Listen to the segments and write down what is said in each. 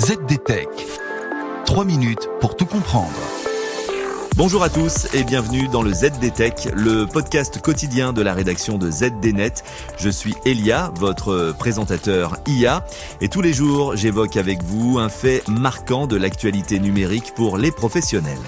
ZDTech. 3 minutes pour tout comprendre. Bonjour à tous et bienvenue dans le ZDTech, le podcast quotidien de la rédaction de ZDNet. Je suis Elia, votre présentateur IA, et tous les jours j'évoque avec vous un fait marquant de l'actualité numérique pour les professionnels.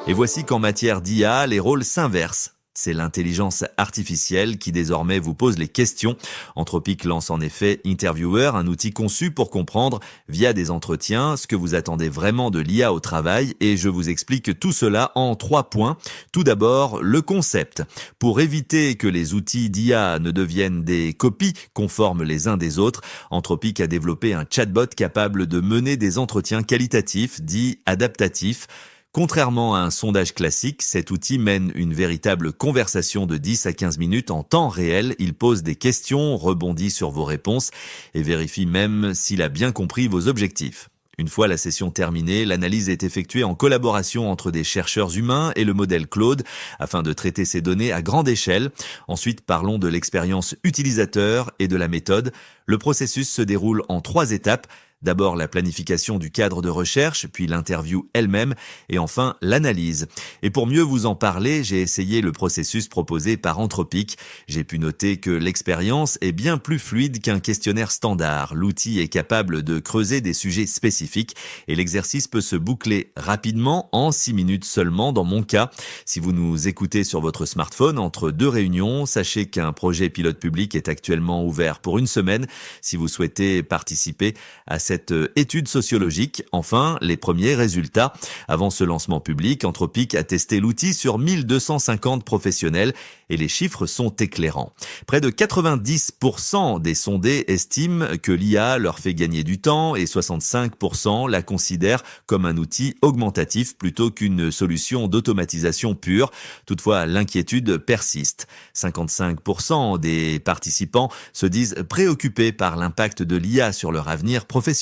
Et voici qu'en matière d'IA, les rôles s'inversent. C'est l'intelligence artificielle qui désormais vous pose les questions. Anthropic lance en effet Interviewer, un outil conçu pour comprendre via des entretiens ce que vous attendez vraiment de l'IA au travail, et je vous explique tout cela en 3 points. Tout d'abord, le concept. Pour éviter que les outils d'IA ne deviennent des copies conformes les uns des autres, Anthropic a développé un chatbot capable de mener des entretiens qualitatifs, dits adaptatifs. Contrairement à un sondage classique, cet outil mène une véritable conversation de 10 à 15 minutes en temps réel. Il pose des questions, rebondit sur vos réponses et vérifie même s'il a bien compris vos objectifs. Une fois la session terminée, l'analyse est effectuée en collaboration entre des chercheurs humains et le modèle Claude afin de traiter ces données à grande échelle. Ensuite, parlons de l'expérience utilisateur et de la méthode. Le processus se déroule en 3 étapes. D'abord la planification du cadre de recherche, puis l'interview elle-même et enfin l'analyse. Et pour mieux vous en parler, j'ai essayé le processus proposé par Anthropic. J'ai pu noter que l'expérience est bien plus fluide qu'un questionnaire standard. L'outil est capable de creuser des sujets spécifiques et l'exercice peut se boucler rapidement en 6 minutes seulement dans mon cas. Si vous nous écoutez sur votre smartphone entre 2 réunions, sachez qu'un projet pilote public est actuellement ouvert pour 1 semaine si vous souhaitez participer à cette étude sociologique. Enfin, les premiers résultats. Avant ce lancement public, Anthropic a testé l'outil sur 1250 professionnels et les chiffres sont éclairants. Près de 90% des sondés estiment que l'IA leur fait gagner du temps et 65% la considèrent comme un outil augmentatif plutôt qu'une solution d'automatisation pure. Toutefois, l'inquiétude persiste. 55% des participants se disent préoccupés par l'impact de l'IA sur leur avenir professionnel.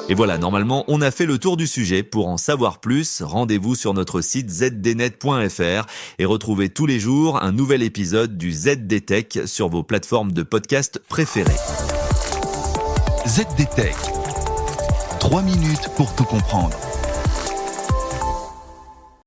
Et voilà, normalement, on a fait le tour du sujet. Pour en savoir plus, rendez-vous sur notre site zdnet.fr et retrouvez tous les jours un nouvel épisode du ZDTech sur vos plateformes de podcast préférées. ZDTech. 3 minutes pour tout comprendre.